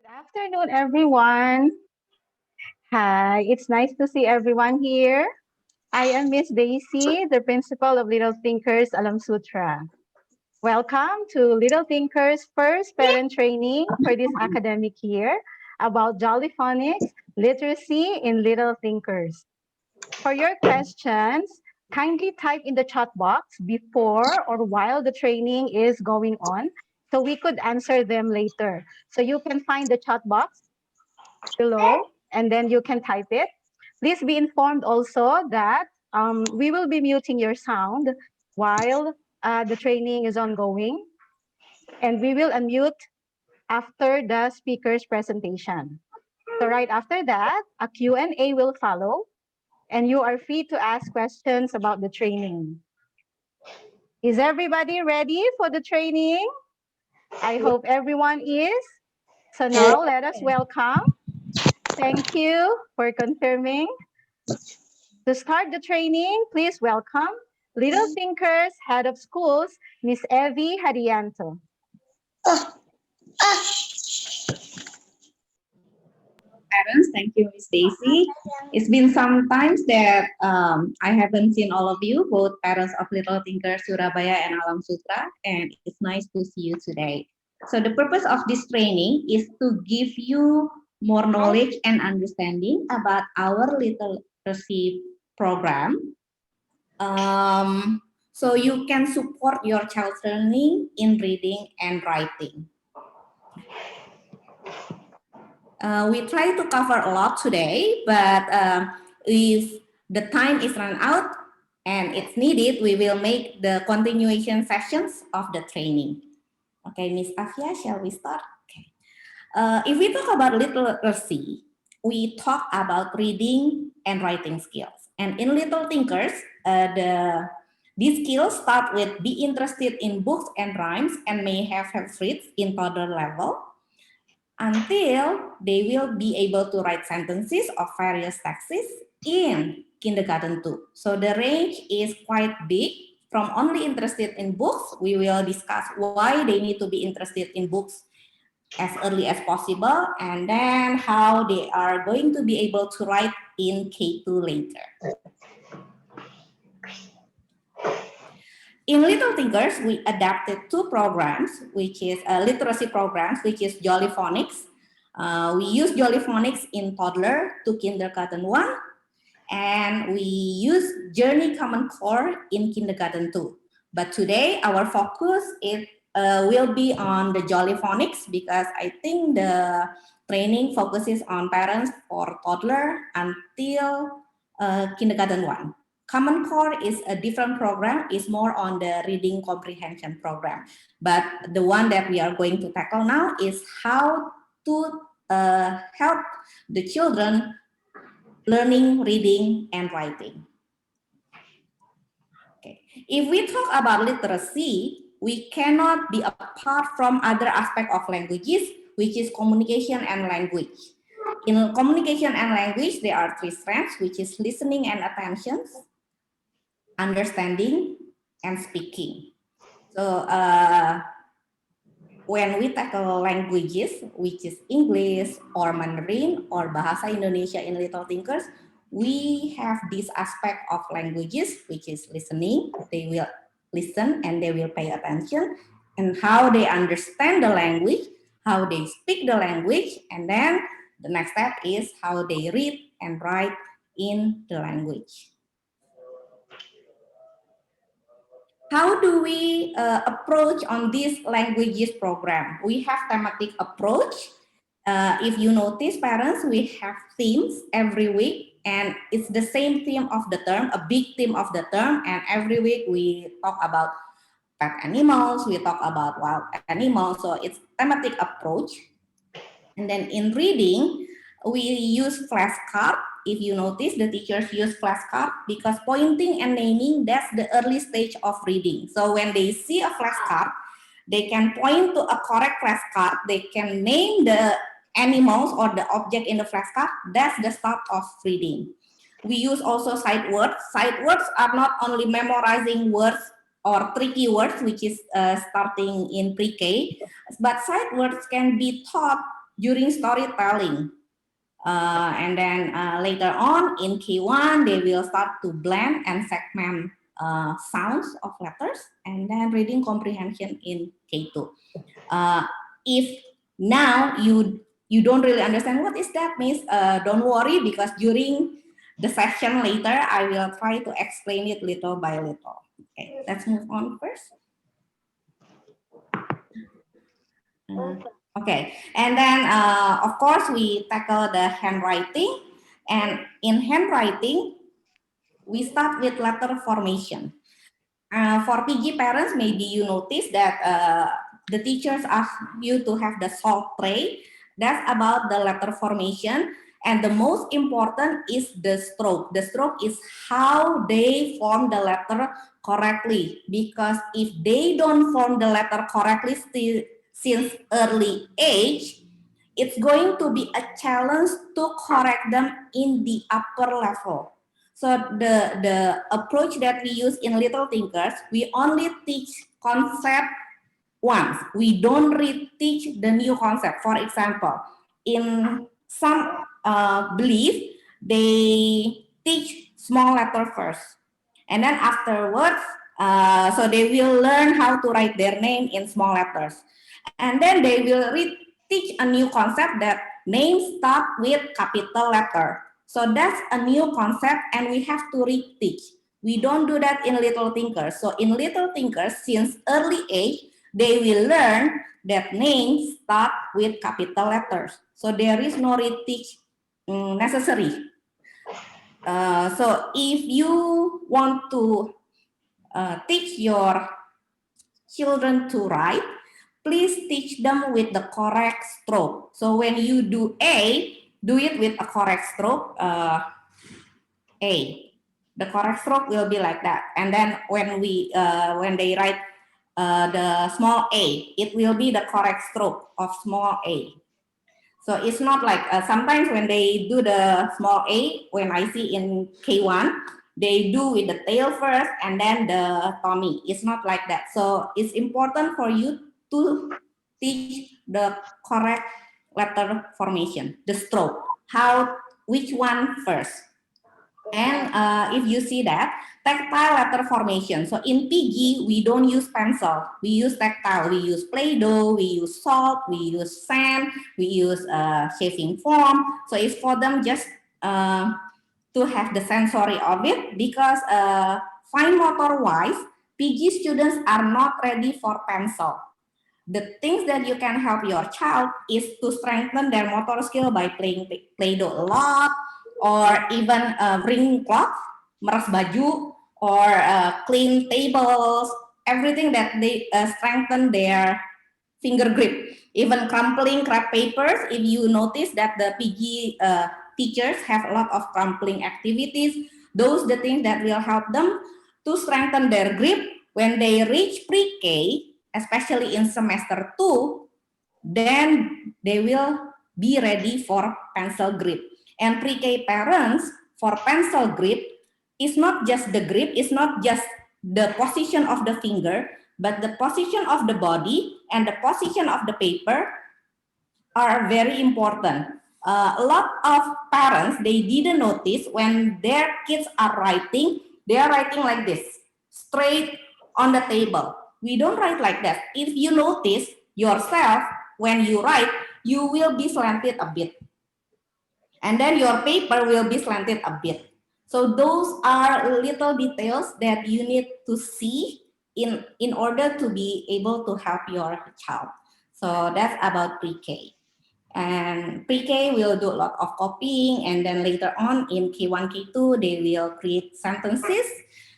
Afternoon, everyone. Hi, it's nice to see everyone here. I am Miss Daisy, the principal of Little Thinkers Alam Sutra. Welcome to Little Thinkers' first parent training for this academic year about Jollyphonics literacy in Little Thinkers. For your questions, kindly type in the chat box before or while the training is going on so we could answer them later. So you can find the chat box below, and then you can type it. Please be informed also that we will be muting your sound while the training is ongoing, and we will unmute after the speaker's presentation. So right after that, a Q&A will follow, and you are free to ask questions about the training. Is everybody ready for the training? I hope everyone is. So now let us welcome. Thank you for confirming. To start the training, please welcome Little Thinkers Head of Schools, Miss Evie Hadianto. Parents, thank you, Miss Stacy. It's been some times that I haven't seen all of you, both parents of Little Thinkers Surabaya and Alam Sutra, and it's nice to see you today. So the purpose of this training is to give you more knowledge and understanding about our literacy program. So you can support your child's learning in reading and writing. We try to cover a lot today, but if the time is run out and it's needed, we will make the continuation sessions of the training. Okay, Miss Afia, shall we start? Okay. If we talk about literacy, we talk about reading and writing skills. And in Little Thinkers, these skills start with be interested in books and rhymes and may have read in toddler level, until they will be able to write sentences of various texts in kindergarten 2. So the range is quite big. From only interested in books, we will discuss why they need to be interested in books as early as possible, and then how they are going to be able to write in K2 later. In Little Thinkers, we adapted two programs, which is literacy programs, which is Jollyphonics. We use Jollyphonics in toddler to kindergarten 1, and we use Journey Common Core in kindergarten 2. But today, our focus will be on the Jollyphonics because I think the training focuses on parents for toddler until kindergarten 1. Common Core is a different program, is more on the reading comprehension program. But the one that we are going to tackle now is how to help the children learning, reading, and writing. Okay. If we talk about literacy, we cannot be apart from other aspect of languages, which is communication and language. In communication and language, there are three strands, which is listening and attention, understanding, and speaking. So when we tackle languages, which is English or Mandarin or Bahasa Indonesia in Little Thinkers, we have this aspect of languages, which is listening. They will listen and they will pay attention, and how they understand the language, how they speak the language, and then the next step is how they read and write in the language. How do we approach on this languages program? We have thematic approach. If you notice, parents, we have themes every week, and it's the same theme of the term, a big theme of the term, and every week we talk about pet animals, we talk about wild animals, so it's thematic approach. And then in reading, we use flashcard. If you notice, the teachers use flashcard because pointing and naming, that's the early stage of reading. So when they see a flashcard, they can point to a correct flashcard, they can name the animals or the object in the flashcard. That's the start of reading. We use also sight words. Sight words are not only memorizing words or tricky words, which is starting in pre-K, but sight words can be taught during storytelling. And then later on in K1, they will start to blend and segment sounds of letters, and then reading comprehension in K2. If now you don't really understand what is that, Miss, don't worry, because during the session later, I will try to explain it little by little. Okay, let's move on first. Okay, and then of course we tackle the handwriting, and in handwriting, we start with letter formation. For PG parents, maybe you notice that the teachers ask you to have the salt tray. That's about the letter formation. And the most important is the stroke. The stroke is how they form the letter correctly. Because if they don't form the letter correctly since early age, it's going to be a challenge to correct them in the upper level. So the approach that we use in Little Thinkers, we only teach concept once. We don't reteach the new concept. For example, in some belief, they teach small letter first. And then afterwards, so they will learn how to write their name in small letters. And then they will teach a new concept that names start with capital letter. So that's a new concept and we have to reteach. We don't do that in Little Thinkers. So in Little Thinkers, since early age, they will learn that names start with capital letters. So there is no reteach necessary. So if you want to teach your children to write, please teach them with the correct stroke. So when you do A, do it with a correct stroke, A. The correct stroke will be like that. And then when they write the small a, it will be the correct stroke of small a. So it's not like sometimes when they do the small a, when I see in K1, they do with the tail first and then the tummy. It's not like that. So it's important for you to teach the correct letter formation, the stroke, which one first. And if you see that, tactile letter formation. So in PG, we don't use pencil. We use tactile. We use Play-Doh, we use salt, we use sand, we use shaving foam. So it's for them just to have the sensory of it, because fine motor-wise, PG students are not ready for pencil. The things that you can help your child is to strengthen their motor skill by playing Play-Doh a lot, or even bring cloth, meras baju, or clean tables, everything that they strengthen their finger grip. Even crumpling crap papers, if you notice that the PG teachers have a lot of crumpling activities, those the things that will help them to strengthen their grip when they reach pre-K, especially in semester 2, then they will be ready for pencil grip. And pre-K parents, for pencil grip, it's not just the grip, it's not just the position of the finger, but the position of the body and the position of the paper are very important. A lot of parents, they didn't notice when their kids are writing, they are writing like this, straight on the table. We don't write like that. If you notice yourself, when you write, you will be slanted a bit. And then your paper will be slanted a bit. So those are little details that you need to see in order to be able to help your child. So that's about pre-K. And pre-K will do a lot of copying, and then later on in K1, K2, they will create sentences.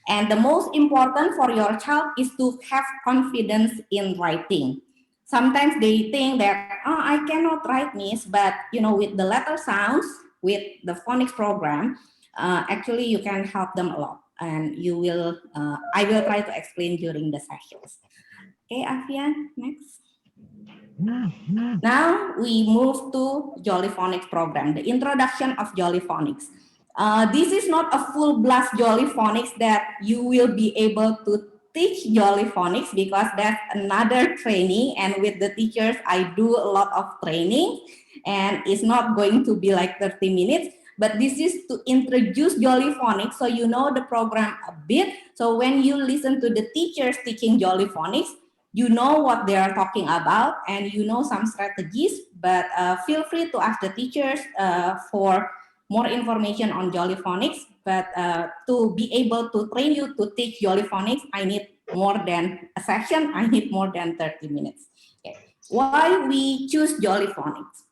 And the most important for your child is to have confidence in writing. Sometimes they think that, oh, I cannot write, Miss, but with the letter sounds, with the phonics program, actually you can help them a lot. And I will try to explain during the sessions. Okay, Afian, next. Now we move to Jolly Phonics program, the introduction of Jolly Phonics. This is not a full blast Jolly Phonics that you will be able to teach Jolly Phonics, because that's another training, and with the teachers I do a lot of training, and it's not going to be like 30 minutes, but this is to introduce Jollyphonics so you know the program a bit. So when you listen to the teachers teaching Jollyphonics, you know what they are talking about and you know some strategies, but feel free to ask the teachers for more information on Jollyphonics. But to be able to train you to teach Jollyphonics, I need more than a session, I need more than 30 minutes. Okay. Why we choose Jollyphonics?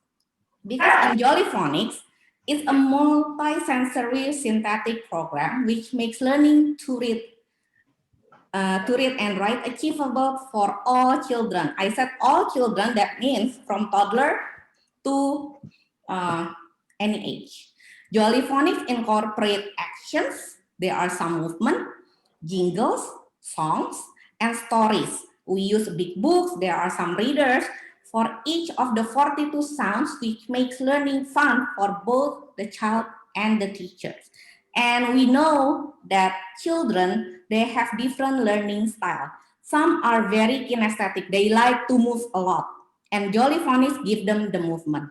Because in Jollyphonics, it's a multi-sensory synthetic program which makes learning to read and write achievable for all children. I said all children, that means from toddler to any age. Jollyphonics incorporate actions. There are some movement, jingles, songs, and stories. We use big books. There are some readers for each of the 42 sounds, which makes learning fun for both the child and the teachers. And we know that children, they have different learning style. Some are very kinesthetic. They like to move a lot. And Jollyphonics give them the movement.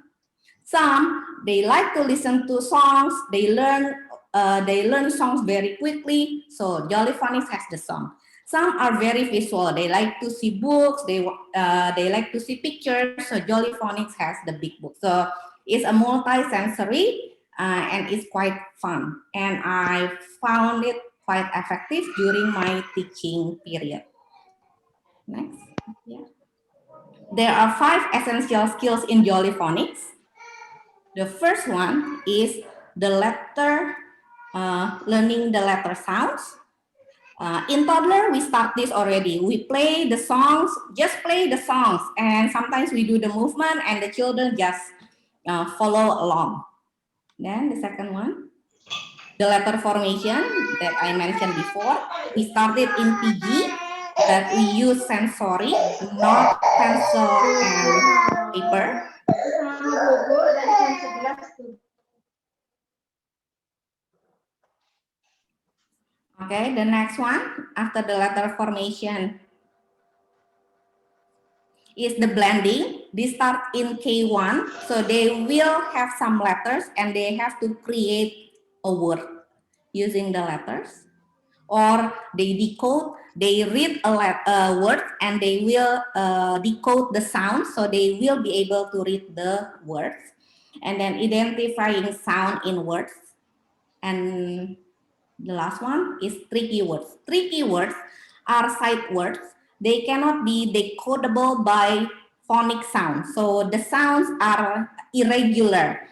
Some, they like to listen to songs. They learn songs very quickly. So Jollyphonics has the song. Some are very visual. They like to see books. They like to see pictures. So Jollyphonics has the big book. So it's a multi-sensory and it's quite fun. And I found it quite effective during my teaching period. Next. Yeah. There are 5 essential skills in Jollyphonics. The first one is the letter, learning the letter sounds. In toddler, we start this already. We play the songs, just play the songs. And sometimes we do the movement and the children just follow along. Then the second one, the letter formation that I mentioned before. We started in PG, but we use sensory, not pencil and paper. Okay, the next one, after the letter formation, is the blending. They start in K1, so they will have some letters and they have to create a word using the letters. Or they decode, they read a word and they will decode the sound, so they will be able to read the words. And then identifying sound in words. And the last one is tricky words. Tricky words are sight words. They cannot be decodable by phonic sounds. So the sounds are irregular.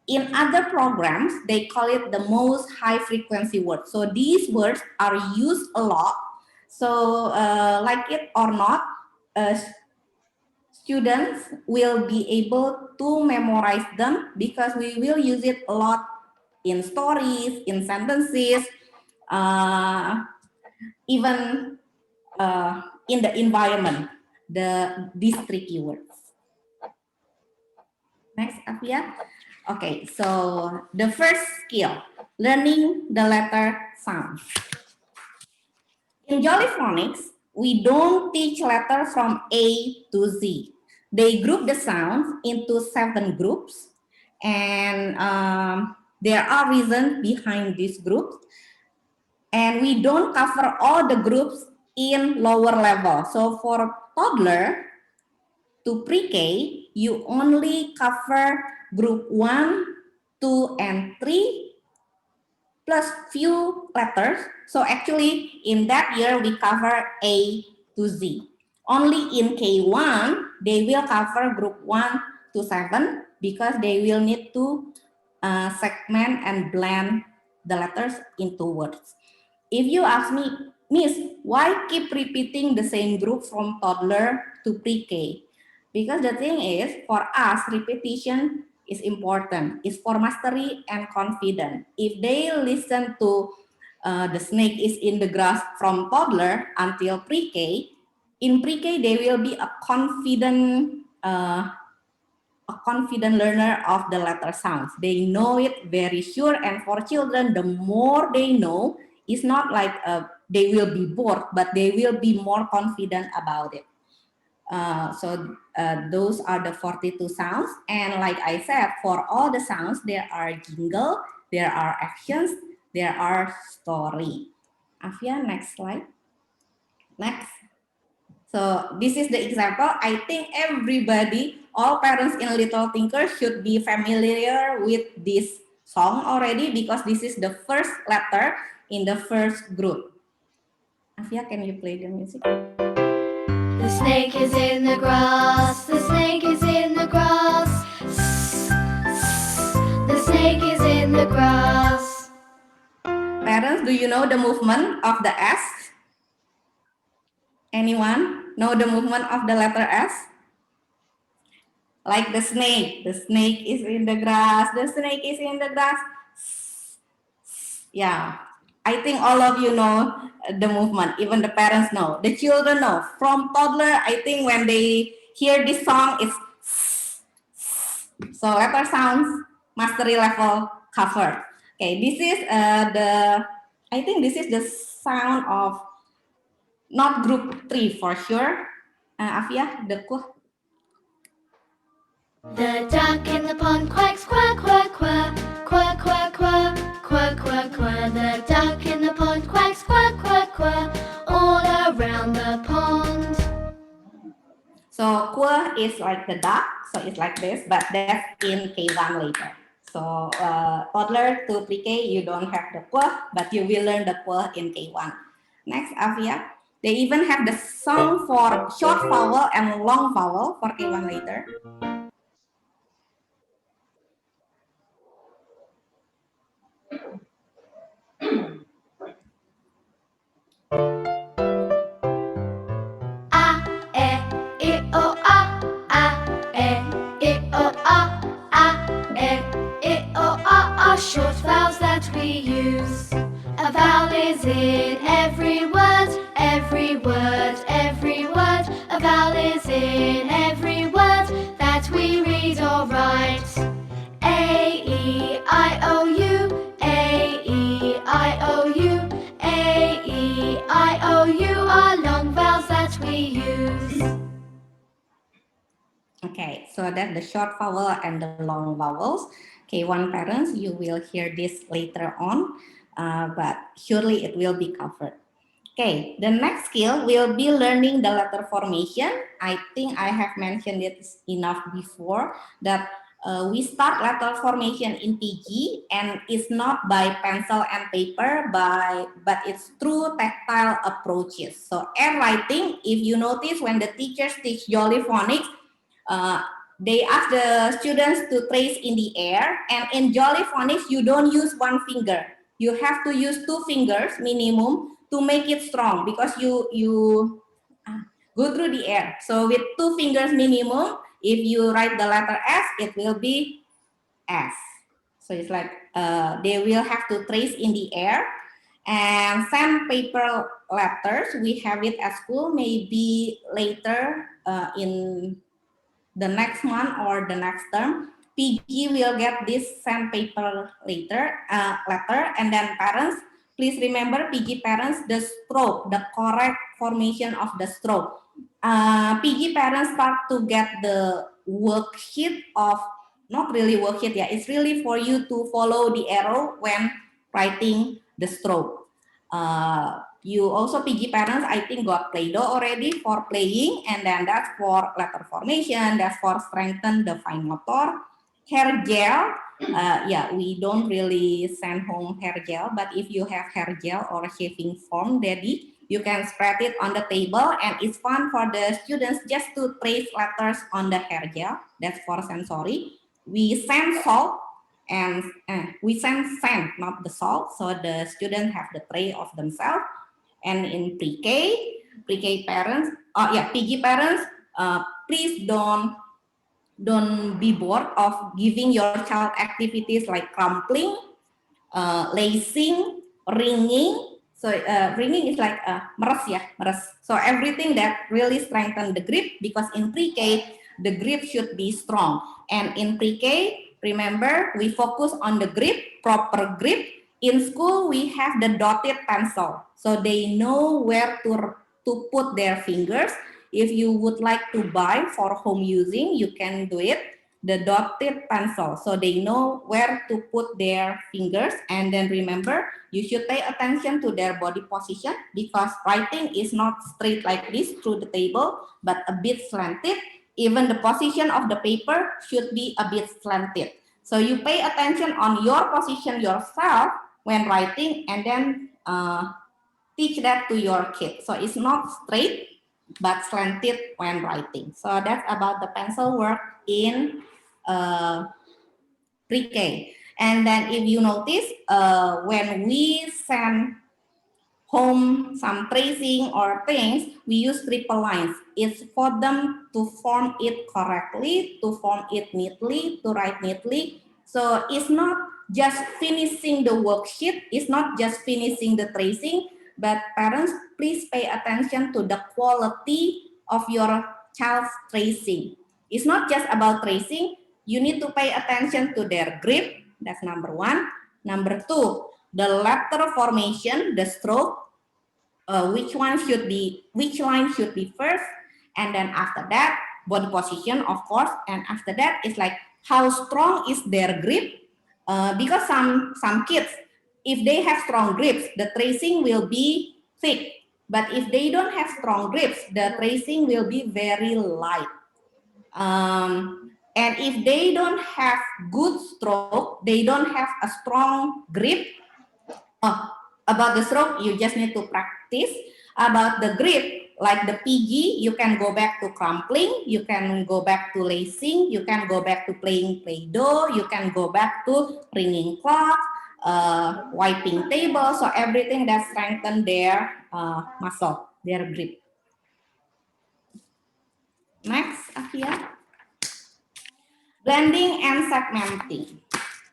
In other programs, they call it the most high frequency words. So these words are used a lot. So like it or not, students will be able to memorize them because we will use it a lot in stories, in sentences, even in the environment, these tricky words. Next, Afia. Okay, so the first skill, learning the letter sounds. In Jollyphonics, we don't teach letters from A to Z. They group the sounds into 7 groups, and there are reasons behind these groups. And we don't cover all the groups in lower level. So for toddler to pre-K, you only cover group 1, 2, and 3 plus few letters. So actually in that year, we cover A to Z. Only in K1, they will cover group 1 to 7 because they will need to segment and blend the letters into words. If you ask me, Miss, why keep repeating the same group from toddler to pre-K? Because the thing is, for us, repetition is important. It's for mastery and confidence. If they listen to the snake is in the grass from toddler until pre-K, in pre-K, they will be a confident learner of the letter sounds. They know it very sure, and for children, the more they know, it's not like they will be bored, but they will be more confident about it. So those are the 42 sounds. And like I said, for all the sounds, there are jingle, there are actions, there are story. Afia, next slide. Next. So this is the example. I think everybody, all parents in Little Tinker should be familiar with this song already because this is the first letter in the first group. Afia, can you play the music? The snake is in the grass, the snake is in the grass. The snake is in the grass. Parents, do you know the movement of the S? Anyone know the movement of the letter S? Like the snake is in the grass, the snake is in the grass. Yeah, I think all of you know the movement, even the parents know, the children know. From toddler, I think when they hear this song, it's so letter sounds mastery level covered. Okay, this is I think this is the sound of not group 3 for sure. Afia, the kuh. The duck in the pond quacks, quack, quack, quack, quack, quack, quack, quack, quack, quack. The duck in the pond quacks, quack, quack, quack, all around the pond. So kuh is like the duck, so it's like this, but that's in K1 later. So toddler to pre-K, you don't have the kuh, but you will learn the kuh in K1. Next, Afia. They even have the song for short vowel and long vowel for K1 later. Short vowels that we use. A vowel is in every word, every word, every word. A vowel is in every word that we read or write. A, E, I, O, U, A, E, I, O, U, A, E, I, O, U are long vowels that we use. Okay, so that's the short vowel and the long vowels. K1 parents, you will hear this later on, but surely it will be covered. Okay, the next skill will be learning the letter formation. I think I have mentioned it enough before that we start letter formation in PG and it's not by pencil and paper, but it's through tactile approaches. So air writing, if you notice when the teachers teach Jolly Phonics, they ask the students to trace in the air, and in Jolly Phonics, you don't use one finger. You have to use 2 fingers minimum to make it strong because you go through the air. So with 2 fingers minimum, if you write the letter S, it will be S. So it's like they will have to trace in the air. And sandpaper letters, we have it at school, maybe later in the next month or the next term. PG will get this sandpaper letter, and then parents, please remember PG parents, the stroke, the correct formation of the stroke. PG parents start to get the worksheet of, not really worksheet, yeah, it's really for you to follow the arrow when writing the stroke. You also PG parents, I think, got Play-Doh already for playing, and then that's for letter formation, that's for strengthen the fine motor. Hair gel, yeah, we don't really send home hair gel, but if you have hair gel or shaving foam ready, you can spread it on the table, and it's fun for the students just to trace letters on the hair gel. That's for sensory. We send salt, and we send sand, not the salt, so the students have the tray of themselves. And in pre-K parents, PG parents, please don't be bored of giving your child activities like crumpling, lacing, ringing. So ringing is like meres ya, meres. So everything that really strengthen the grip, because in pre-K the grip should be strong. And in pre-K, remember, we focus on the grip, proper grip. In school, we have the dotted pencil, so they know where to put their fingers. if you would like to buy for home using, you can do it. The dotted pencil, so they know where to put their fingers. And then remember, you should pay attention to their body position, because writing is not straight like this through the table, but a bit slanted. Even the position of the paper should be a bit slanted. So you pay attention on your position yourself when writing, and then teach that to your kids. So it's not straight, but slanted when writing. So that's about the pencil work in pre-K. And then if you notice, when we send home some tracing or things, we use triple lines. It's for them to form it correctly, to form it neatly, to write neatly. So it's not just finishing the worksheet, it's not just finishing the tracing, but parents, please pay attention to the quality of your child's tracing. It's not just about tracing, you need to pay attention to their grip, that's number one. Number two, the letter formation, the stroke, which line should be first, and then after that, body position, of course, and after that, it's like how strong is their grip, because some kids, if they have strong grips, the tracing will be thick, but if they don't have strong grips, the tracing will be very light. And if they don't have good stroke, they don't have a strong grip. About the stroke, you just need to practice. About the grip, like the PG, you can go back to crumpling, you can go back to lacing, you can go back to playing Play-Doh, you can go back to wringing cloth, wiping table, so everything that strengthen their muscle, their grip. Next, Afia. Blending and segmenting.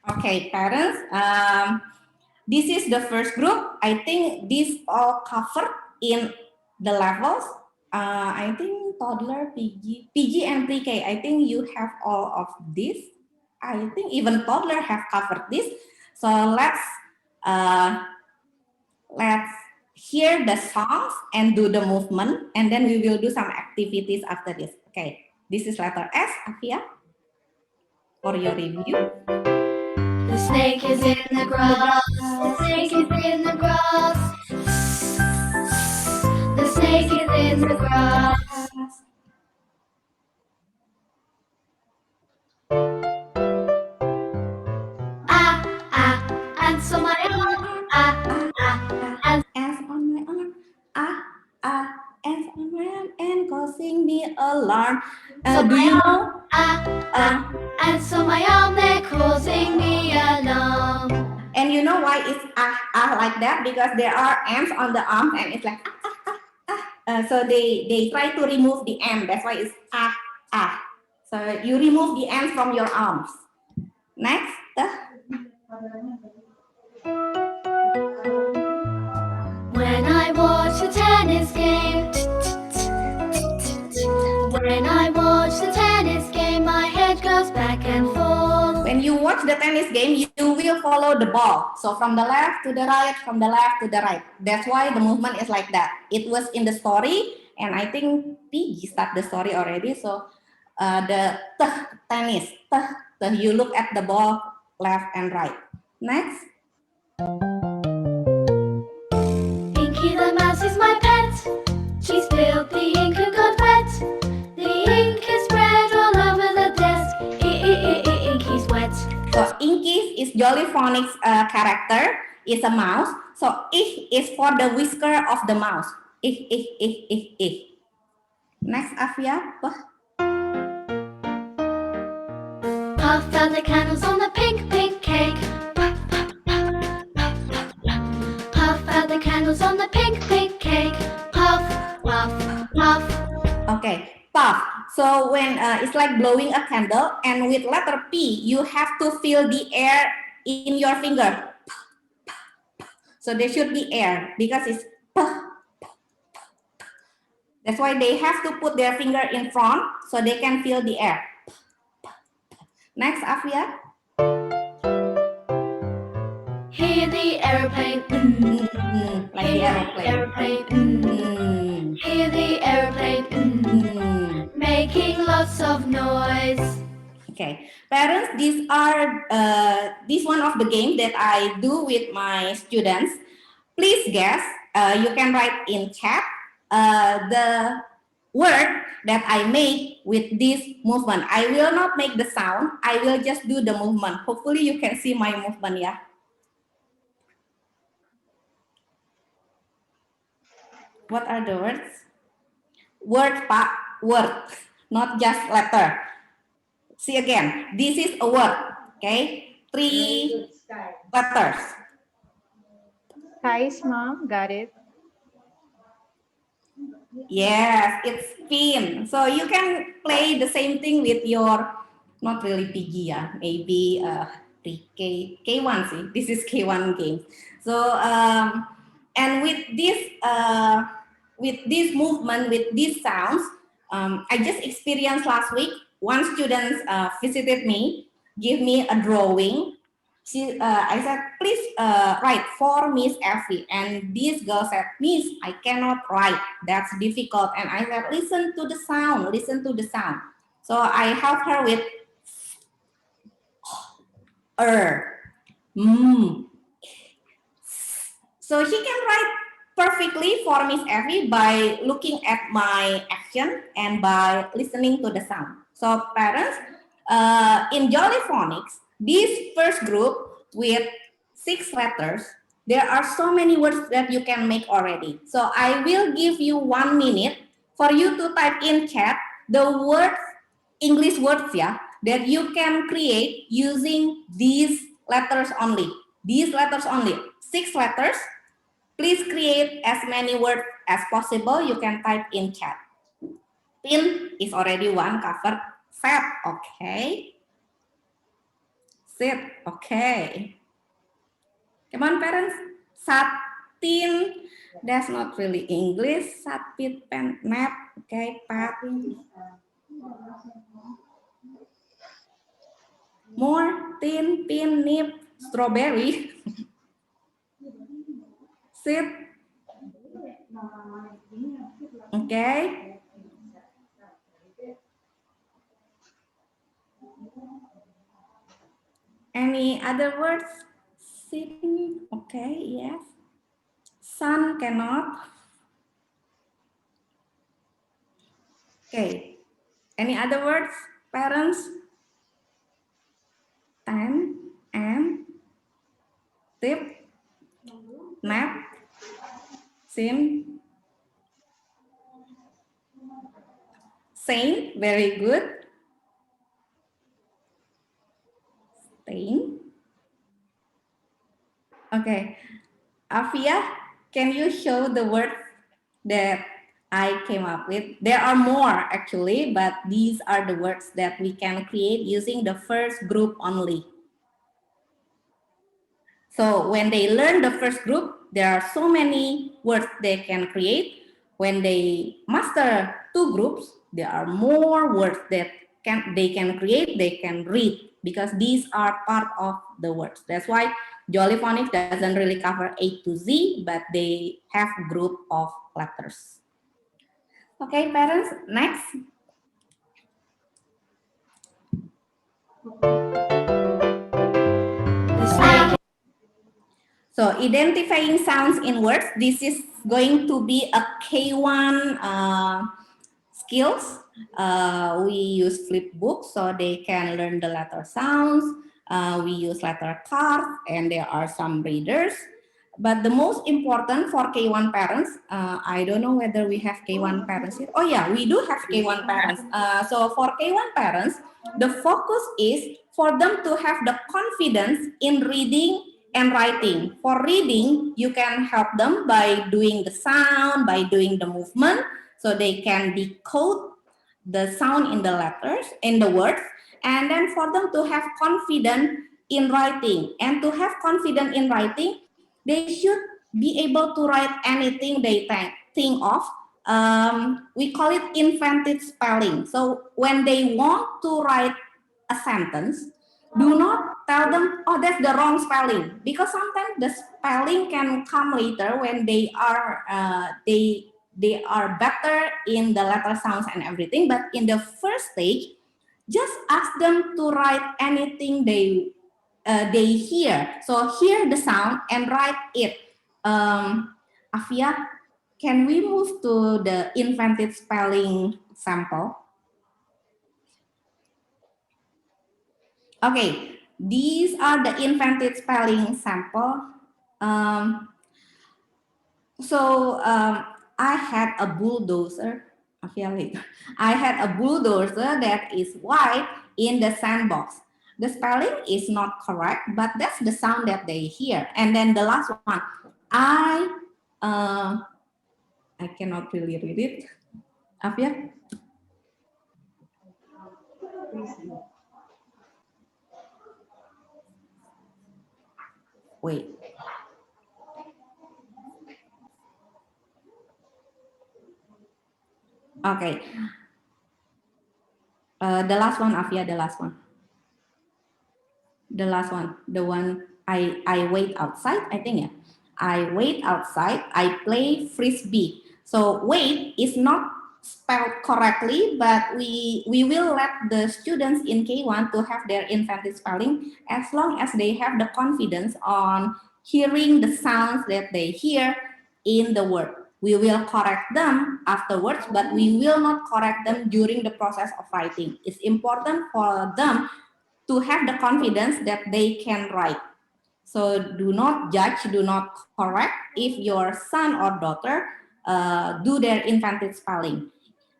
Okay, parents, this is the first group. I think this all covered in the levels. I think toddler, PG and pre-K. I think you have all of this. I think even toddler have covered this. So let's hear the songs and do the movement, and then we will do some activities after this. Okay, this is letter S, Afia, for your review. The snake is in the grass. The snake is in the grass. The snake is in the grass. Ah, ah, ants on my arm. Ah, ah, Ants on my arm. Ah, ah, ants on my arm and causing me alarm. Do you know? Ants on my arm, they're causing me alarm. And you know why it's like that? Because there are ants on the arm, and it's like so they try to remove the ant. That's why it's So you remove the ants from your arms. Next. When I watch the tennis game, when I watch the tennis game, my head goes back and forth. When you watch the tennis game, you will follow the ball. So from the left to the right, from the left to the right. That's why the movement is like that. It was in the story, and I think PG start the story already. So the tennis, you look at the ball left and right. Next. Pinky the mouse is my pet. She spilled the ink and got wet. The ink is spread all over the desk. Inky's wet. So Inky is Jolly Phonics character, is a mouse. So ich is for the whisker of the mouse. Ich. Next, Afia. Puff out the candles on the pink cake. Puff out the candles on the pink cake. Puff, puff, puff. Okay, puff. So when it's like blowing a candle, and with letter P, you have to feel the air in your finger. So there should be air because it's puff. That's why they have to put their finger in front so they can feel the air. Next, Afia. Hear the aeroplane. Like the aeroplane. Aeroplane. Hear the aeroplane. Making lots of noise. Okay, parents, this one of the game that I do with my students. Please guess. You can write in chat the word that I make with this movement. I will not make the sound. I will just do the movement. Hopefully, you can see my movement. Yeah. What are the words? Word, Pak. Word, not just letter. See again. This is a word. Okay, 3 letters. Skies, Mom. Got it. Yes, it's pin. So you can play the same thing with your, not really PG, yeah, maybe pre-K, K1 see. This is K1 game. So and with this movement, with these sounds, I just experienced last week. One student visited me, give me a drawing. I said, please write for Miss Effie. And this girl said, Miss, I cannot write. That's difficult. And I said, listen to the sound, listen to the sound. So I helped her with So she can write perfectly for Miss Effie by looking at my action and by listening to the sound. So parents, in Jolly Phonics, this first group with 6 letters, there are so many words that you can make already. So I will give you 1 minute for you to type in chat the words, English words, yeah, that you can create using these letters only. These letters only, 6 letters. Please create as many words as possible. You can type in chat. Pin is already one covered. Set, okay. Sit, okay. Come on, parents. Satin, that's not really English. Sapit, pen, nap, okay. Pat. More, tin, pin, nip, strawberry. Sit. Okay. Any other words? Sitting, okay, yes. Sun cannot. Okay. Any other words, parents? Tan and tip, nap, sim, saint, very good. Stain. Okay, Afia, can you show the words that I came up with? There are more actually, but these are the words that we can create using the first group only. So when they learn the first group, there are so many words they can create. When they master 2 groups, there are more words that they can create, they can read, because these are part of the words. That's why Jolly Phonics doesn't really cover A to Z, but they have group of letters. Okay, parents, next. So identifying sounds in words, this is going to be a K1 skills. We use flipbook so they can learn the letter sounds. We use letter cards and there are some readers. But the most important for K1 parents, I don't know whether we have K1 parents here. Oh yeah, we do have K1 parents. So for K1 parents, the focus is for them to have the confidence in reading and writing. For reading, you can help them by doing the sound, by doing the movement, so they can decode the sound in the letters, in the words, and then for them to have confidence in writing. And to have confidence in writing, they should be able to write anything they think of. We call it invented spelling. So when they want to write a sentence, do not tell them, oh, that's the wrong spelling, because sometimes the spelling can come later when they are better in the letter sounds and everything. But in the first stage, just ask them to write anything they hear. So hear the sound and write it. Afia, can we move to the invented spelling sample? Okay, these are the invented spelling sample. I had a bulldozer. I had a bulldozer that is white in the sandbox. The spelling is not correct, but that's the sound that they hear. And then the last one, I cannot really read it. Afia? Wait. Okay. The last one, Afia, the last one. The last one, the one I wait outside, I think, yeah. I wait outside, I play frisbee. So wait is not spelled correctly, but we will let the students in K1 to have their invented spelling as long as they have the confidence on hearing the sounds that they hear in the word. We will correct them afterwards, but we will not correct them during the process of writing. It's important for them to have the confidence that they can write. So do not judge, do not correct if your son or daughter do their invented spelling.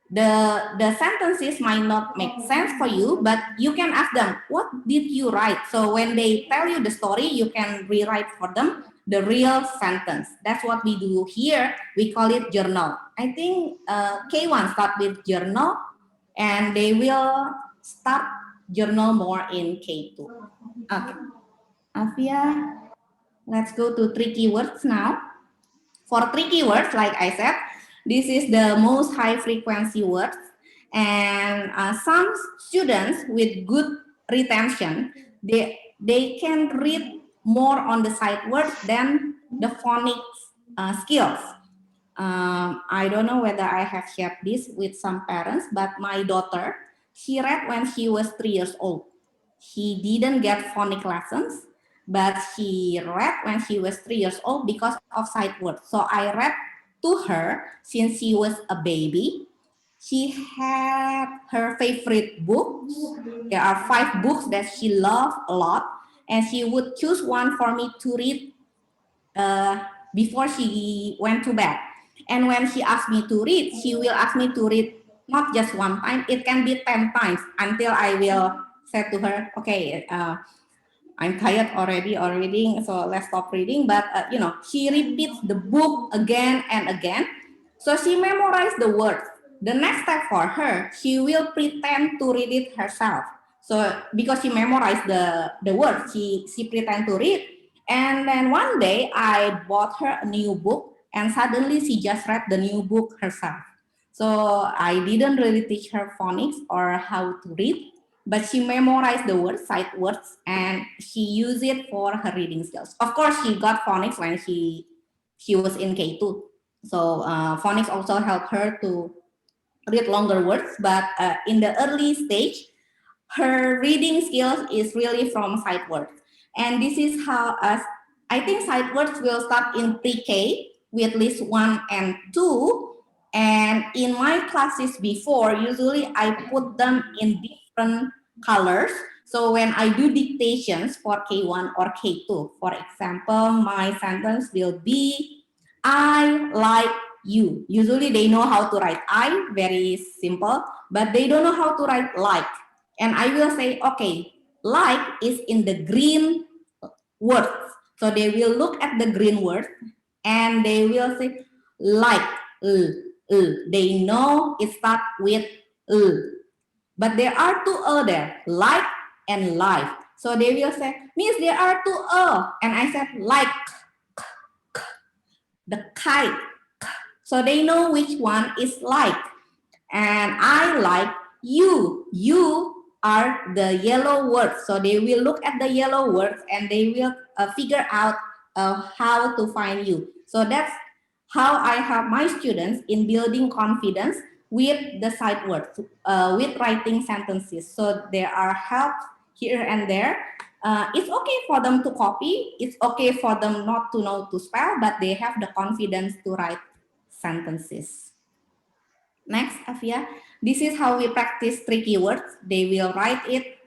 The sentences might not make sense for you, but you can ask them, what did you write? So when they tell you the story, you can rewrite for them the real sentence. That's what we do here. We call it journal. I think K1 start with journal, and they will start journal more in K2. Okay. Afia, let's go to 3 keywords now. For 3 keywords, like I said, this is the most high frequency words. And some students with good retention, they can read more on the sight words than the phonics skills. I don't know whether I have shared this with some parents, but my daughter, she read when she was 3 years old. She didn't get phonic lessons, but she read when she was 3 years old because of sight words. So I read to her since she was a baby. She had her favorite books. There are 5 books that she loved a lot, and she would choose one for me to read before she went to bed. And when she asked me to read, she will ask me to read not just one time, it can be 10 times until I will say to her, okay, I'm tired already or reading, so let's stop reading. But, she repeats the book again and again. So she memorized the words. The next step for her, she will pretend to read it herself. So because she memorized the words, she pretend to read. And then one day I bought her a new book, and suddenly she just read the new book herself. So I didn't really teach her phonics or how to read, but she memorized the words, sight words, and she used it for her reading skills. Of course, she got phonics when she was in K2. So phonics also helped her to read longer words, but in the early stage, her reading skills is really from sight words. And this is how I think sight words will start in pre-K with list 1 and 2. And in my classes before, usually I put them in different colors. So when I do dictations for K1 or K2, for example, my sentence will be, I like you. Usually they know how to write I, very simple, but they don't know how to write like. And I will say, okay, like is in the green words. So they will look at the green words and they will say like, They know it starts with But there are 2 there, like and life. So they will say, Miss, there are 2 and I said like, the kite. So they know which one is like. And I like you. You are the yellow words. So they will look at the yellow words and they will figure out how to find you. So that's how I help my students in building confidence with the sight words, with writing sentences. So there are help here and there. It's okay for them to copy. It's okay for them not to know to spell, but they have the confidence to write sentences. Next, Afia. This is how we practice three keywords. They will write it,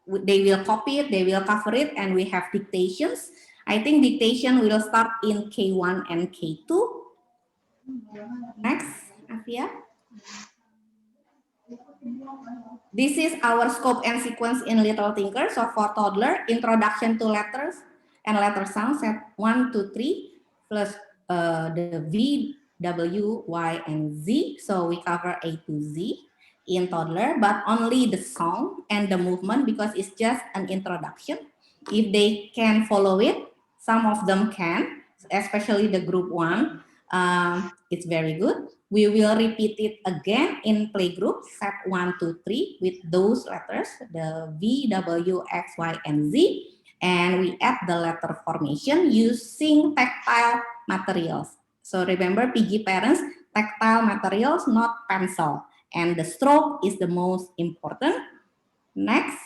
they will copy it, they will cover it, and we have dictations. I think dictation will start in K1 and K2. Next, Afia. This is our scope and sequence in Little Thinker. So for toddler, introduction to letters and letter sounds set 1, 2, 3 plus the V, W, Y, and Z. So we cover A to Z in toddler, but only the song and the movement because it's just an introduction. If they can follow it, some of them can, especially the group 1. It's very good. We will repeat it again in playgroup, set 1, 2, 3 with those letters, the V, W, X, Y, and Z. And we add the letter formation using tactile materials. So remember, PG parents, tactile materials, not pencil. And the stroke is the most important. Next,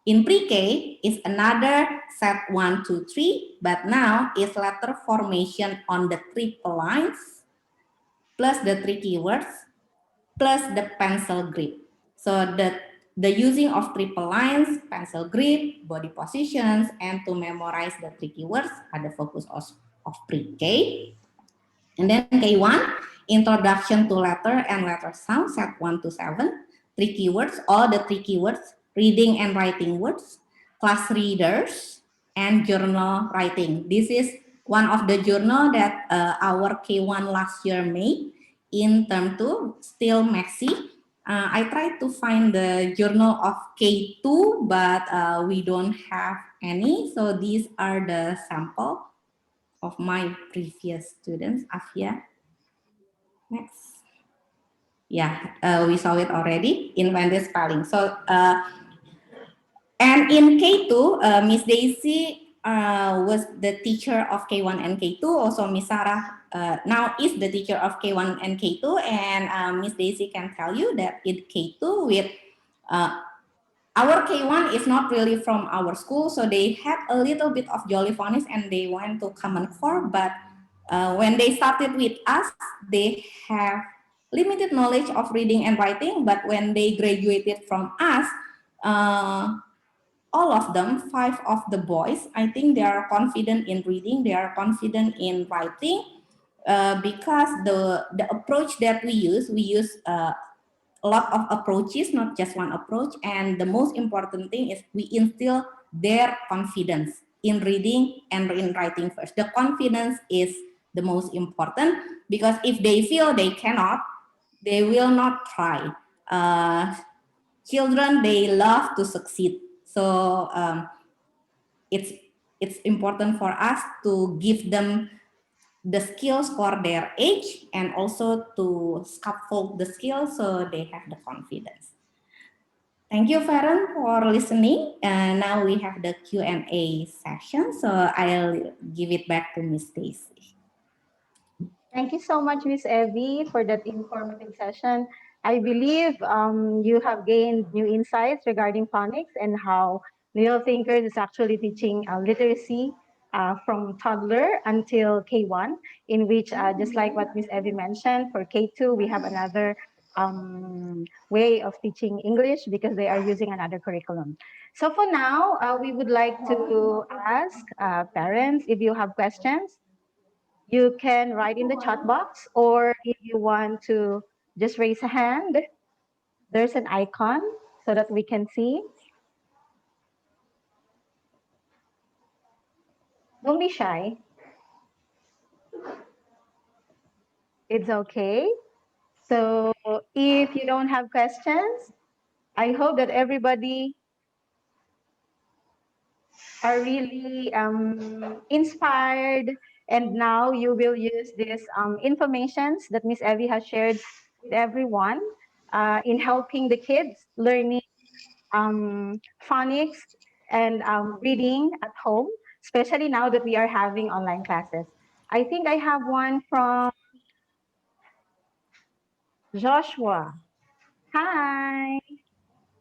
in pre-K is another set 1, 2, 3, but now is letter formation on the triple lines plus the three keywords plus the pencil grip. So the using of triple lines, pencil grip, body positions, and to memorize the three keywords are the focus of pre-K. And then K1, introduction to letter and letter sound, set 1 to 7. Three keywords, all the three keywords, reading and writing words, class readers, and journal writing. This is one of the journal that our K1 last year made in term 2, still messy. I tried to find the journal of K2, but we don't have any. So these are the sample of my previous students. Afia. Next. Yeah, we saw it already, invented spelling. So, and in K2, Miss Daisy was the teacher of K1 and K2. Also, Miss Sarah now is the teacher of K1 and K2. And Miss Daisy can tell you that in K2 with our K1 is not really from our school, so they had a little bit of Jolly Phonics and they went to Common Core, but when they started with us, they have limited knowledge of reading and writing, but when they graduated from us, all of them, 5 of the boys, I think they are confident in reading, they are confident in writing, because the approach that we use a lot of approaches, not just one approach. And the most important thing is we instill their confidence in reading and in writing first. The confidence is the most important because if they feel they cannot, they will not try. Children, they love to succeed. So it's important for us to give them the skills for their age and also to scaffold the skills so they have the confidence. Thank you, Farron, for listening. And now we have the Q&A session. So I'll give it back to Miss Daisy. Thank you so much, Miss Evie, for that informative session. I believe you have gained new insights regarding phonics and how Little Thinkers is actually teaching literacy from toddler until K1, in which, just like what Miss Evie mentioned, for K2, we have another way of teaching English because they are using another curriculum. So for now, we would like to ask parents if you have questions. You can write in the chat box, or if you want to just raise a hand, there's an icon so that we can see. Don't be shy. It's okay. So if you don't have questions, I hope that everybody are really inspired, and now you will use this informations that Miss Evie has shared with everyone in helping the kids learning phonics and reading at home, especially now that we are having online classes. I think I have one from Joshua. Hi,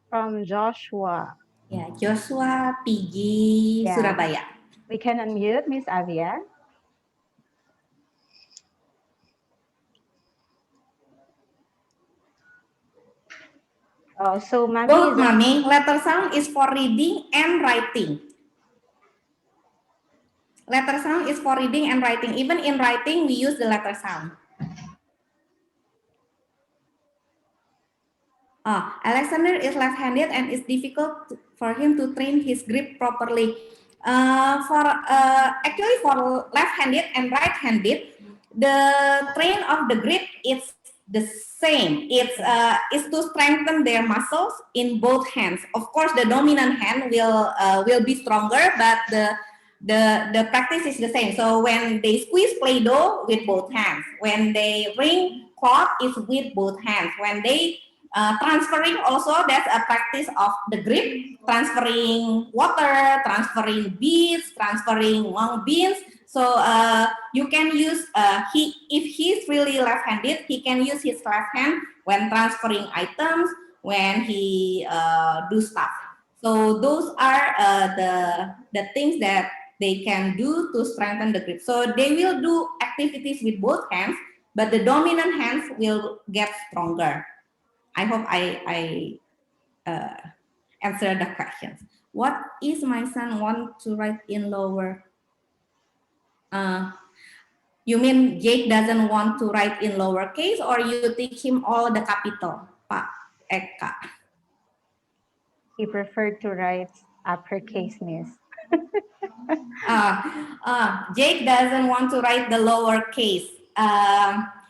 from Joshua. Ya, Joshua Pigi Yeah, Surabaya. we can unmute Miss Avia. Oh, so Mami Both, is Mami, letter sound is for reading and writing. Letter sound is for reading and writing. Even in writing, we use the letter sound. Alexander is left-handed and it's difficult for him to train his grip properly. Actually, for left-handed and right-handed, the train of the grip is the same. It's to strengthen their muscles in both hands. Of course, the dominant hand will be stronger, but the practice is the same. So when they squeeze Play-Doh with both hands, when they wring cloth is with both hands, when they transferring also, that's a practice of the grip, transferring water, transferring beads, transferring long beans. So you can use, if he's really left-handed, he can use his left hand when transferring items, when he do stuff. So those are the things that they can do to strengthen the grip. So they will do activities with both hands, but the dominant hands will get stronger. I hope I answer the questions. What is my son want to write in lower? You mean Jake doesn't want to write in lowercase, or you teach him all the capital, Pak Eka? he preferred to write uppercase, Miss. Jake doesn't want to write the lowercase.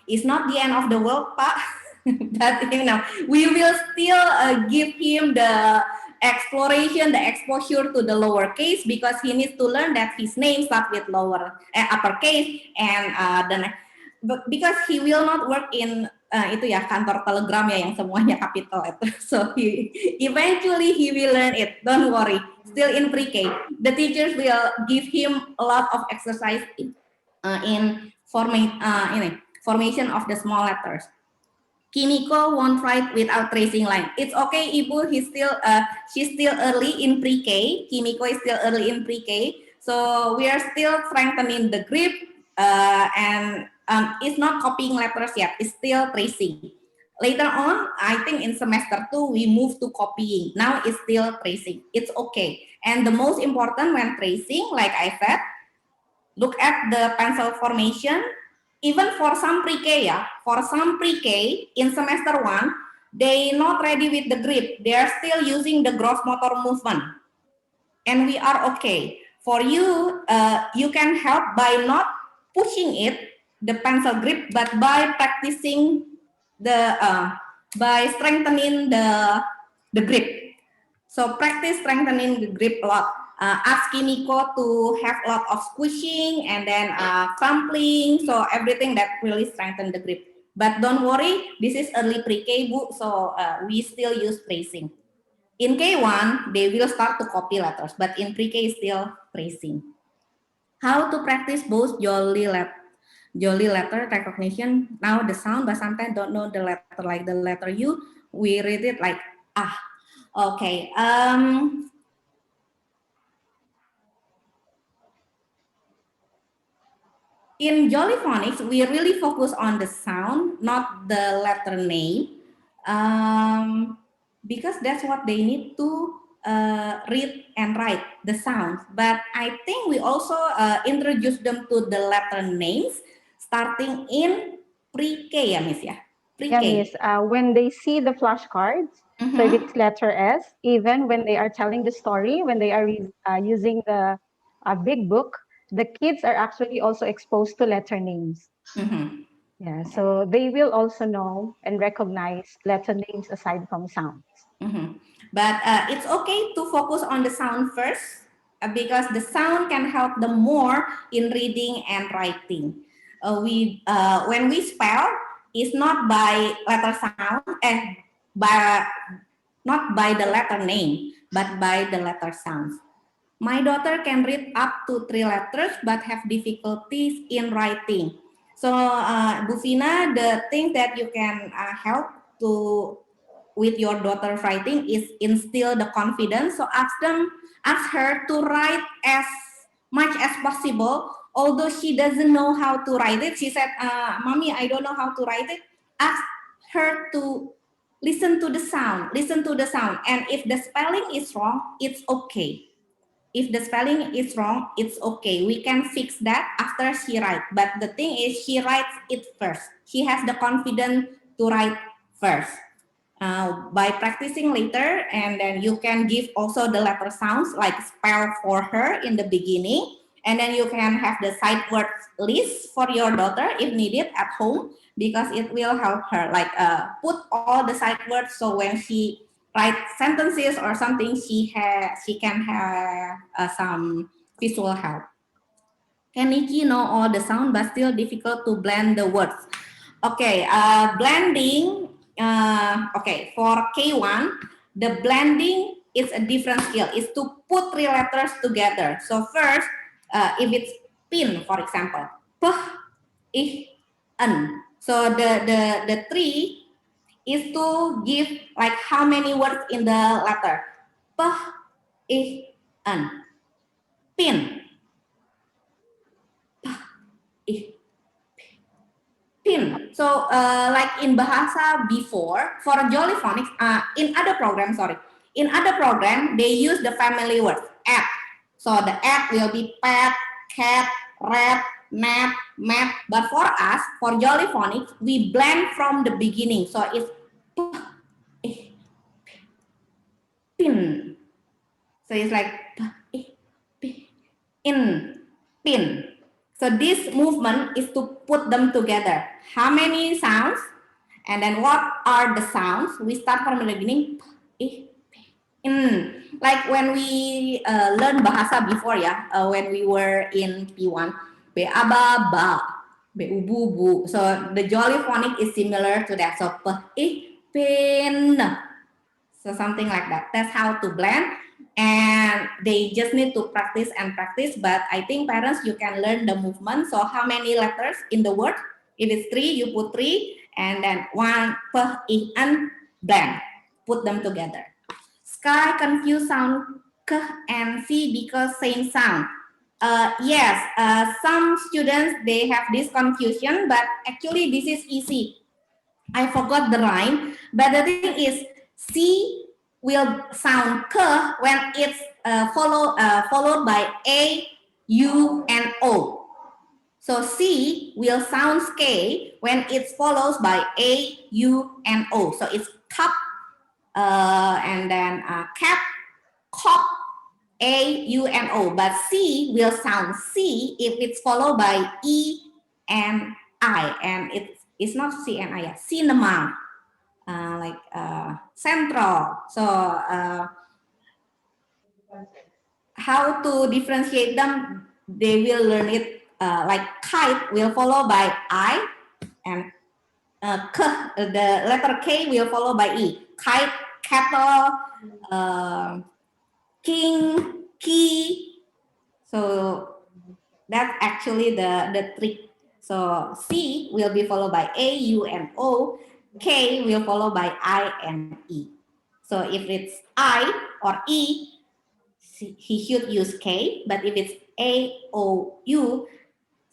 It's not the end of the world, Pak. But we will still give him the exploration, the exposure to the lowercase, because he needs to learn that his name starts with uppercase, and because he will not work in itu ya kantor telegram ya yang semuanya capital itu. So eventually he will learn it. Don't worry. Still in pre-K, the teachers will give him a lot of exercise in formation of the small letters. Kimiko won't write without tracing line. It's okay, Ibu. She's still early in pre-K. Kimiko is still early in pre-K. So we are still strengthening the grip, and it's not copying letters yet. It's still tracing. Later on, I think in semester 2, we move to copying. Now it's still tracing. It's okay. And the most important when tracing, like I said, look at the pencil formation. Even for some pre-K, in semester 1, they not ready with the grip. They are still using the gross motor movement. And we are okay. For you, you can help by not pushing it, the pencil grip, but by practicing by strengthening the grip. So practice strengthening the grip a lot. Ask Kimiko to have a lot of squishing and then crumpling, so everything that really strengthen the grip. But don't worry, this is early pre-K, Bu, so we still use tracing. In K1, they will start to copy letters, but in pre-K still tracing. How to practice both jolly letter recognition. Now the sound, but sometimes don't know the letter, like the letter U, we read it like ah. Okay. In Jolly Phonics, we really focus on the sound, not the letter name, because that's what they need to read and write, the sounds. But I think we also introduce them to the letter names starting in pre-K, ya, Miss, ya? Pre-K. Yeah, Miss. When they see the flashcards, so if it's letter S, even when they are telling the story, when they are using the big book, the kids are actually also exposed to letter names. Yeah, so they will also know and recognize letter names aside from sounds. But it's okay to focus on the sound first, because the sound can help them more in reading and writing. When we spell, it's not by letter sound, by not by the letter name, but by the letter sounds. My daughter can read up to 3 letters, but have difficulties in writing. So, Bu Vina, the thing that you can help to with your daughter's writing is instill the confidence. So ask her to write as much as possible. Although she doesn't know how to write it, she said, "Mommy, I don't know how to write it." Ask her to listen to the sound, and if the spelling is wrong, it's okay. If the spelling is wrong, it's okay. We can fix that after she writes. But the thing is, she writes it first. She has the confidence to write first. By practicing later, and then you can give also the letter sounds like spell for her in the beginning, and then you can have the sight words list for your daughter if needed at home, because it will help her, like put all the sight words, so when she write sentences or something, she can have some visual help. Can Nikki know all the sound but still difficult to blend the words? Okay, blending. Okay, for K1, the blending is a different skill. Is to put 3 letters together. So first, if it's pin, for example, p, I, n. So the 3 is to give like how many words in the letter? P, I, n. Pin. P, I, pin. So like in Bahasa before, for Jollyphonics, in other program, they use the family words, at. So the at will be pet, cat, rat, nap, map. But for us, for Jollyphonics, we blend from the beginning. So it's pin. So it's like in, pin. So this movement is to put them together. How many sounds? And then what are the sounds? We start from the beginning. In. Like when we learned Bahasa before, when we were in P1. Be aba, ba. Be ubu, bu. So the Jollyphonic is similar to that. So pin. So something like that. That's how to blend. And they just need to practice and practice. But I think parents, you can learn the movement. So how many letters in the word? If it's 3, you put 3. And then 1, p, I, n, blend. Put them together. Sky confuse sound k and c because same sound. Yes, some students, they have this confusion, but actually this is easy. I forgot the rhyme, but the thing is, C will sound k when it's followed by A, U, and O. So C will sound K when it's followed by A, U, and O. So it's cup, and then cap, cop, A, U, and O. But C will sound C if it's followed by E and I, and it's not C and I, cinema, like central. So how to differentiate them? They will learn it like kite will follow by I, and k, the letter K will follow by E. Kite, cattle, king, key. So that's actually the trick. So C will be followed by A, U, and O. K will follow by I and E. So if it's I or E, he should use K. But if it's A, O, U,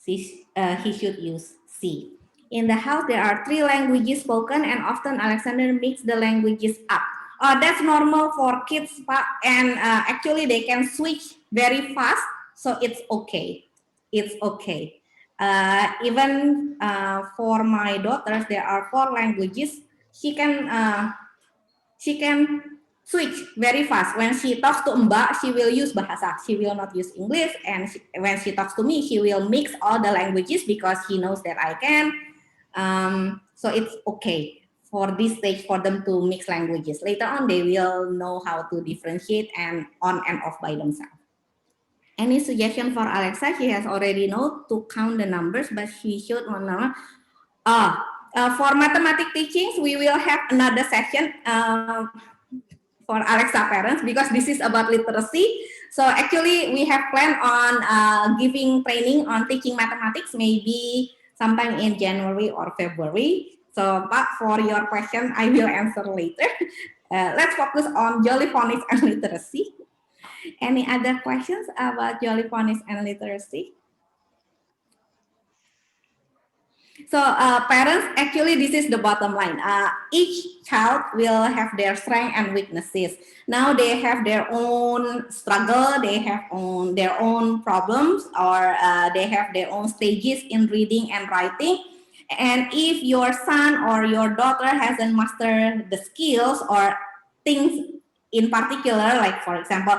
he should use C. In the house, there are 3 languages spoken, and often Alexander mixes the languages up. That's normal for kids, and actually they can switch very fast, so it's okay. It's okay. Even for my daughters, there are 4 languages. She can switch very fast. When she talks to Mbak, she will use Bahasa. She will not use English. And when she talks to me, she will mix all the languages because she knows that I can. So it's okay for this stage for them to mix languages. Later on, they will know how to differentiate and on and off by themselves. Any suggestion for Alexa? She has already know to count the numbers, but she should know. For mathematics teachings, we will have another session. for Alexa parents because this is about literacy. So actually we have planned on giving training on teaching mathematics maybe sometime in January or February. So but for your question, I will answer later. Let's focus on Jolly Phonics and literacy. Any other questions about Jolly Phonics and literacy? So parents, actually this is the bottom line. Each child will have their strengths and weaknesses. Now they have their own struggle, they have their own problems, or they have their own stages in reading and writing. And if your son or your daughter hasn't mastered the skills or things in particular, like for example,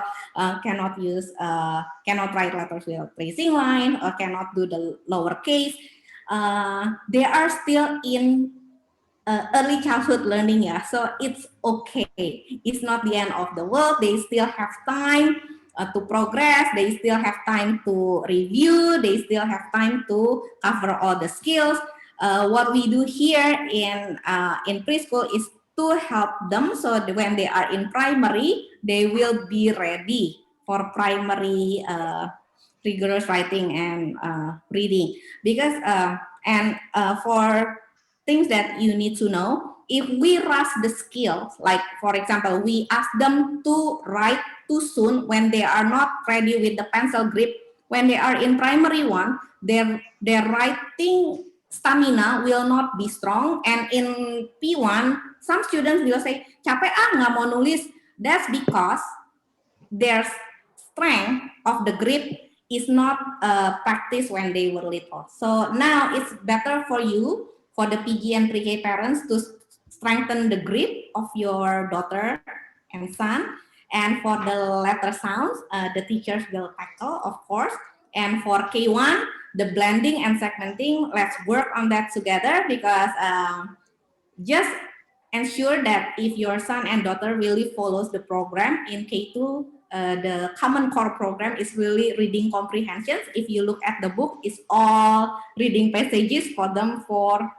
cannot write letters with a tracing line or cannot do the lowercase, they are still in early childhood learning, yeah. So it's okay. It's not the end of the world. They still have time to progress. They still have time to review. They still have time to cover all the skills. What we do here in preschool is to help them so that when they are in primary, they will be ready for primary rigorous writing and reading. Because for things that you need to know, if we rush the skills, like for example, we ask them to write too soon when they are not ready with the pencil grip, when they are in primary one, their writing stamina will not be strong. And in P1, some students will say, capek nggak mau nulis. That's because their strength of the grip is not practiced when they were little. So now it's better for you, for the PG and pre-K parents, to strengthen the grip of your daughter and son. And for the letter sounds, the teachers will tackle, of course. And for K1, the blending and segmenting, let's work on that together, because just ensure that if your son and daughter really follows the program in K2, the common core program is really reading comprehensions. If you look at the book, it's all reading passages for them for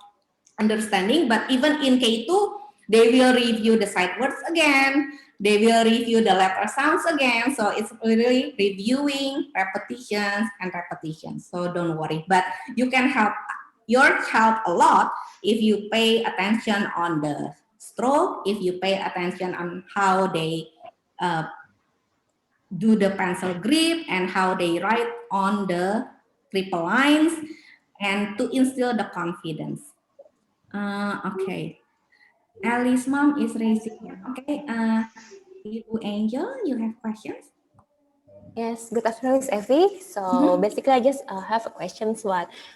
understanding. But even in K2, they will review the sight words again. They will review the letter sounds again. So it's really reviewing, repetitions, and repetitions. So don't worry. But you can help your child a lot if you pay attention on the stroke, if you pay attention on how they do the pencil grip and how they write on the triple lines, and to instill the confidence. Okay. Ali's mom is raising hand. Okay. Ibu Angel, you have questions? Yes, good afternoon, Miss Effie. So basically, I just have a question.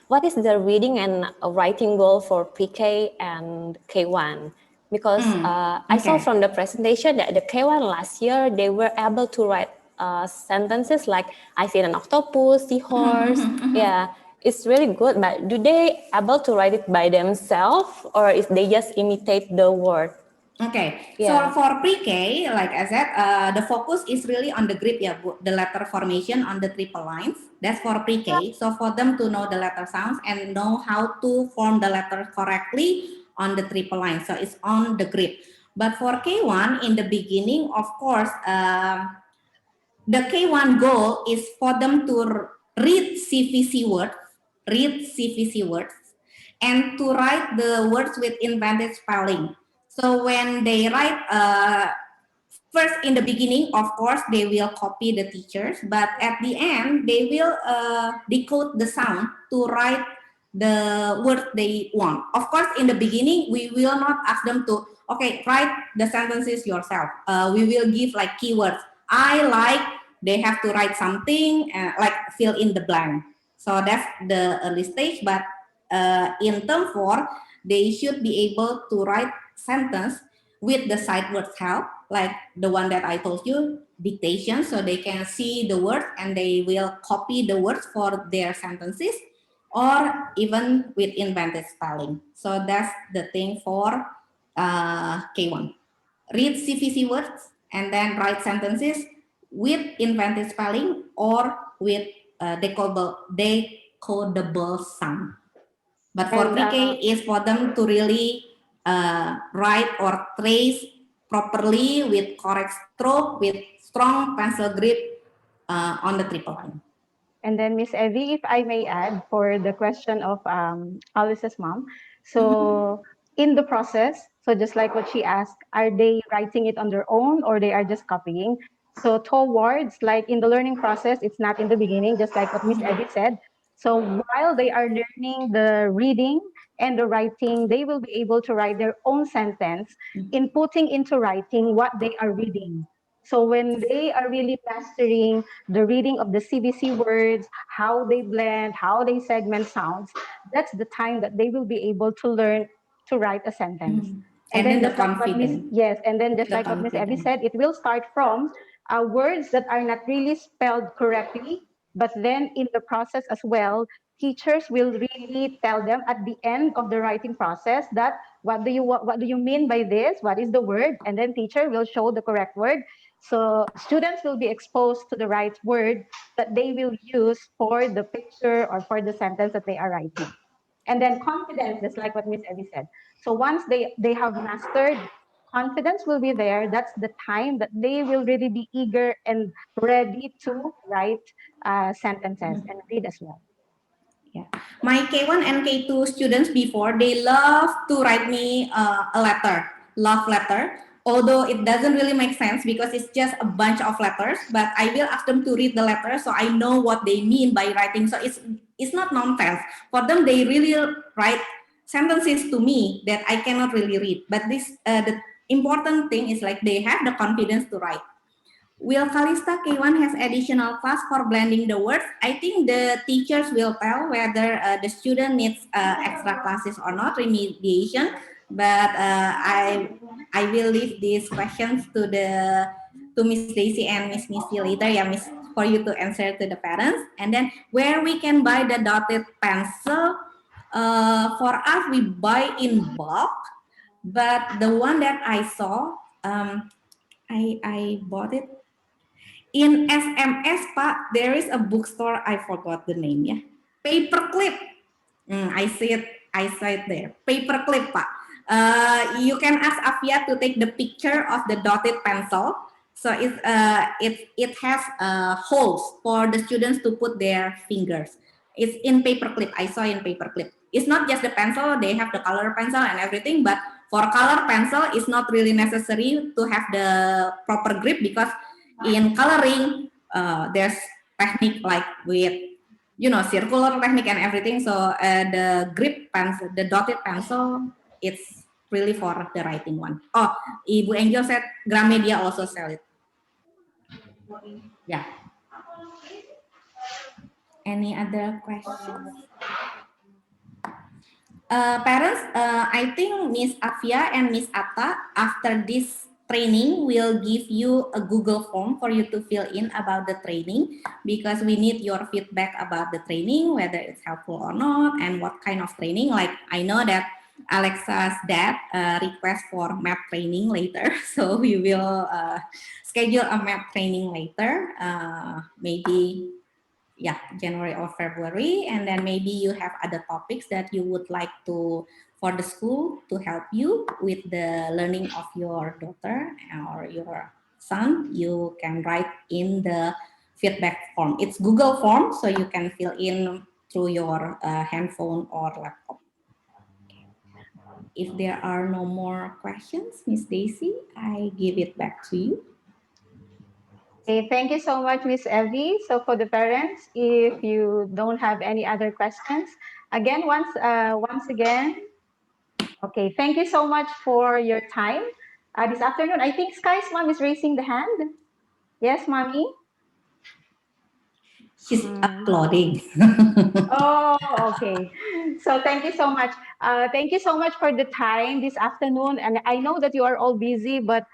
What is the reading and writing goal for PK and K1? Because I saw from the presentation that the K1 last year, they were able to write sentences like, I see an octopus, seahorse. Yeah, it's really good. But do they able to write it by themselves, or if they just imitate the word? Okay, Yeah. so for pre-K, like I said, the focus is really on the grip, yeah, the letter formation on the triple lines. That's for pre-K. So for them to know the letter sounds and know how to form the letter correctly on the triple line. So it's on the grip. But for K1, in the beginning, of course, the K1 goal is for them to read CVC words, and to write the words with invented spelling. So when they write, first in the beginning, of course, they will copy the teachers, but at the end, they will decode the sound to write the words they want. Of course, in the beginning, we will not ask them to, okay, write the sentences yourself. We will give like keywords. I like, they have to write something, like fill in the blank. So that's the early stage, but in term 4, they should be able to write sentence with the sight words help, like the one that I told you, dictation, so they can see the words and they will copy the words for their sentences, or even with invented spelling. So that's the thing for K1. Read CVC words and then write sentences with invented spelling or with decodable sound. But for pre-K is for them to really write or trace properly with correct stroke, with strong pencil grip on the triple line. And then Miss Evie, if I may add for the question of Alice's mom. So in the process, so just like what she asked, are they writing it on their own or they are just copying? So towards like in the learning process, it's not in the beginning, just like what Miss Evie said. So while they are learning the reading and the writing, they will be able to write their own sentence in putting into writing what they are reading. So when they are really mastering the reading of the CBC words, how they blend, how they segment sounds, that's the time that they will be able to learn to write a sentence. And then the just like what Miss confidence. yes, and then just The like what Miss Evie confidence. said, it will start from words that are not really spelled correctly, but then in the process as well, teachers will really tell them at the end of the writing process that what do you mean by this? What is the word? And then teacher will show the correct word. So students will be exposed to the right word that they will use for the picture or for the sentence that they are writing. And then confidence, just like what Miss Evie said. So once they have mastered, confidence will be there. That's the time that they will really be eager and ready to write sentences and read as well. Yeah, my K1 and K2 students before, they love to write me a letter, love letter. Although it doesn't really make sense because it's just a bunch of letters, but I will ask them to read the letter so I know what they mean by writing. So it's not nonsense for them. They really write sentences to me that I cannot really read. But this the important thing is like they have the confidence to write. Will Kalista K1 has additional class for blending the words? I think the teachers will tell whether the student needs extra classes or not, remediation. But I will leave these questions to Miss Daisy and Miss Missy later, yeah, Miss, for you to answer to the parents. And then where we can buy the dotted pencil, for us we buy in bulk. But the one that I saw, I bought it. In SMS, Pak, there is a bookstore. I forgot the name, yeah. Paperclip. I see it there. Paperclip, Pak. You can ask Afia to take the picture of the dotted pencil. So it has holes for the students to put their fingers. It's in Paperclip. I saw in Paperclip. It's not just the pencil. They have the color pencil and everything. But for color pencil, it's not really necessary to have the proper grip because in coloring, there's technique like with, circular technique and everything. So the grip pencil, the dotted pencil, it's really for the writing one. Oh, Ibu Angel said Gramedia also sell it. Yeah. Any other questions? Parents, I think Miss Afia and Miss Atta, after this training, will give you a Google form for you to fill in about the training, because we need your feedback about the training, whether it's helpful or not, and what kind of training. Like, I know that Alexa's dad request for math training later, so we will schedule a math training later, maybe January or February, and then maybe you have other topics that you would like to for the school to help you with the learning of your daughter or your son. You can write in the feedback form. It's Google form, so you can fill in through your handphone or laptop. If there are no more questions, Miss Daisy, I give it back to you. Okay, thank you so much, Miss Evie. So for the parents, if you don't have any other questions, again, once again, okay, thank you so much for your time this afternoon. I think Sky's mom is raising the hand. Yes, mommy? She's uploading. Oh, okay. So thank you so much. Thank you so much for the time this afternoon. And I know that you are all busy, but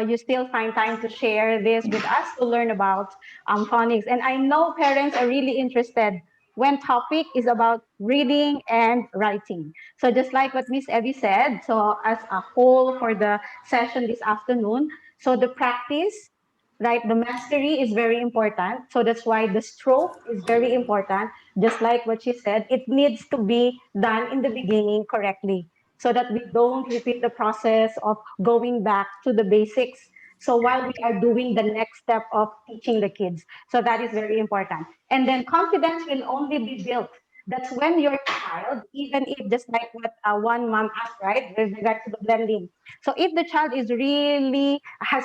you still find time to share this with us to learn about phonics. And I know parents are really interested when topic is about reading and writing. So just like what Miss Evie said, so as a whole for the session this afternoon, so the practice, right, the mastery is very important. So that's why the stroke is very important. Just like what she said, it needs to be done in the beginning correctly. so that we don't repeat the process of going back to the basics. So while we are doing the next step of teaching the kids, so that is very important. And then confidence will only be built. That's when your child, even if just like what one mom asked, right, with regard to the blending. So if the child has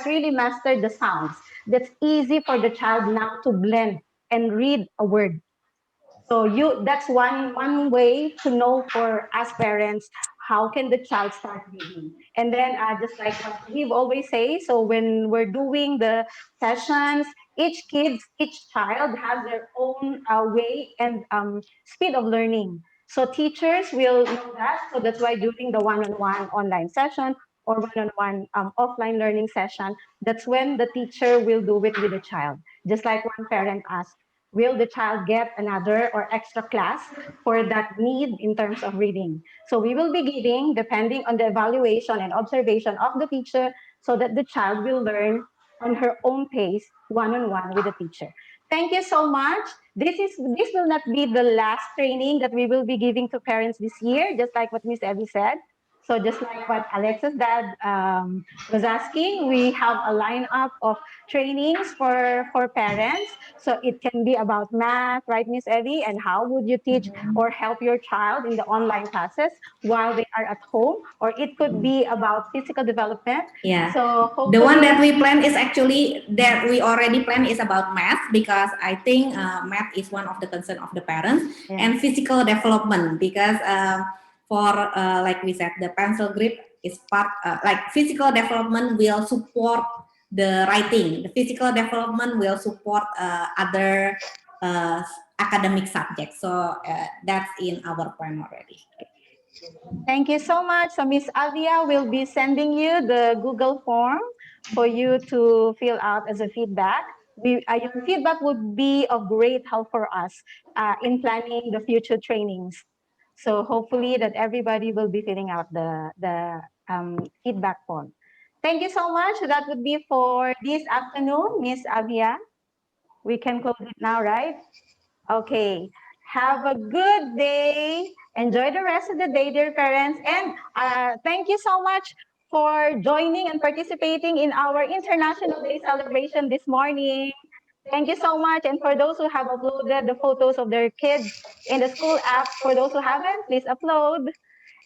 really mastered the sounds, that's easy for the child now to blend and read a word. So that's one way to know for us parents how can the child start reading. And then just like what we've always say, so when we're doing the sessions, each child has their own way and speed of learning. So teachers will know that. So that's why during the one-on-one online session or one-on-one offline learning session, that's when the teacher will do it with the child. Just like one parent asked, will the child get another or extra class for that need in terms of reading? So we will be giving depending on the evaluation and observation of the teacher so that the child will learn on her own pace, one-on-one with the teacher. Thank you so much. This will not be the last training that we will be giving to parents this year, just like what Miss Evie said. So just like what Alexa's dad was asking, we have a lineup of trainings for parents. So it can be about math, right, Miss Evie? And how would you teach or help your child in the online classes while they are at home? Or it could be about physical development. Yeah. So The one hopefully, that we plan is actually that we already plan is about math, because I think math is one of the concern of the parents, Yeah. and physical development, because for like we said, the pencil grip is part like physical development will support the writing. The physical development will support other academic subjects. So that's in our plan already. Thank you so much. So Miss Avia will be sending you the Google form for you to fill out as a feedback. Your feedback would be of great help for us in planning the future trainings. So hopefully that everybody will be filling out the feedback form. Thank you so much. That would be for this afternoon, Miss Avia. We can close it now, right? Okay. Have a good day. Enjoy the rest of the day, dear parents. And thank you so much for joining and participating in our International Day celebration this morning. Thank you so much. And for those who have uploaded the photos of their kids in the school app, for those who haven't, please upload.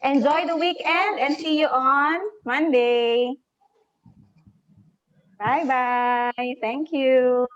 Enjoy the weekend and see you on Monday. Bye bye. Thank you.